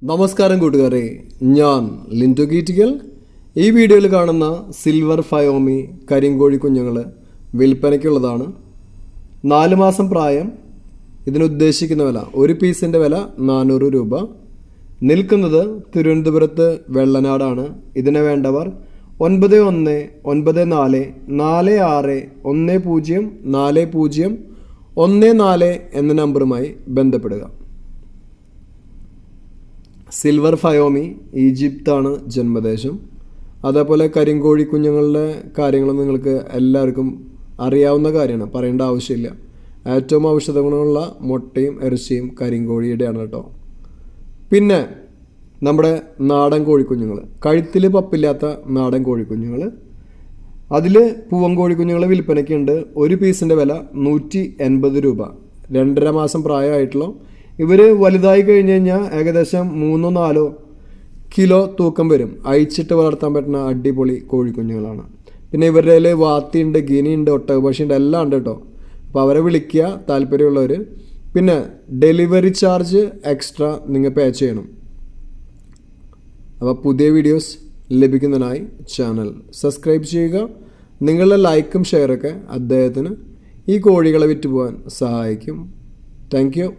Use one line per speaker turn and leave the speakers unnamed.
നമസ്കാരം കൂട്ടുകാരെ, ഞാൻ ലിൻറ്റോ ഗീറ്റിക്കൽ. ഈ വീഡിയോയിൽ കാണുന്ന സിൽവർ ഫയോമി കരിങ്കോഴി കുഞ്ഞുങ്ങൾ വിൽപ്പനയ്ക്കുള്ളതാണ്. 4 മാസം പ്രായം. ഇതിനുദ്ദേശിക്കുന്ന വില, ഒരു പീസിൻ്റെ വില 400 രൂപ. നിൽക്കുന്നത് തിരുവനന്തപുരത്ത് വെള്ളനാടാണ്. ഇതിനെ വേണ്ടവർ 911446104014 എന്ന നമ്പറുമായി ബന്ധപ്പെടുക. സിൽവർ ഫയോമി ഈജിപ്താണ് ജന്മദേശം. അതേപോലെ കരിങ്കോഴി കുഞ്ഞുങ്ങളുടെ കാര്യങ്ങൾ നിങ്ങൾക്ക് എല്ലാവർക്കും അറിയാവുന്ന കാര്യമാണ്, പറയേണ്ട ആവശ്യമില്ല. ഏറ്റവും ഔഷധ ഗുണമുള്ള മുട്ടയും ഇറച്ചിയും കരിങ്കോഴിയുടെയാണ് കേട്ടോ. പിന്നെ നമ്മുടെ നാടൻ കോഴിക്കുഞ്ഞുങ്ങൾ, കഴുത്തിൽ പപ്പില്ലാത്ത നാടൻ കോഴിക്കുഞ്ഞുങ്ങൾ, അതിൽ പൂവൻ കോഴിക്കുഞ്ഞുങ്ങൾ വിൽപ്പനയ്ക്കുണ്ട്. ഒരു പീസിൻ്റെ വില 180 രൂപ. 2.5 മാസം പ്രായമായിട്ടുള്ള ഇവർ വലുതായി കഴിഞ്ഞ് കഴിഞ്ഞാൽ ഏകദേശം 3-4 കിലോ തൂക്കം വരും. അയച്ചിട്ട് വളർത്താൻ പറ്റുന്ന അടിപൊളി കോഴിക്കുഞ്ഞുങ്ങളാണ്. പിന്നെ ഇവരുടെ കയ്യിൽ വാത്തിയുണ്ട്, ഗിനിയുണ്ട്, ഒട്ടകപക്ഷിയുണ്ട്, എല്ലാം ഉണ്ട് കേട്ടോ. അപ്പോൾ അവരെ വിളിക്കുക താല്പര്യമുള്ളവർ. പിന്നെ ഡെലിവറി ചാർജ് എക്സ്ട്രാ നിങ്ങൾ പേ ചെയ്യണം. അപ്പോൾ പുതിയ വീഡിയോസ് ലഭിക്കുന്നതിനായി ചാനൽ സബ്സ്ക്രൈബ് ചെയ്യുക. നിങ്ങളുടെ ലൈക്കും ഷെയറൊക്കെ അദ്ദേഹത്തിന് ഈ കോഴികളെ വിറ്റ് പോകാൻ സഹായിക്കും. Thank you.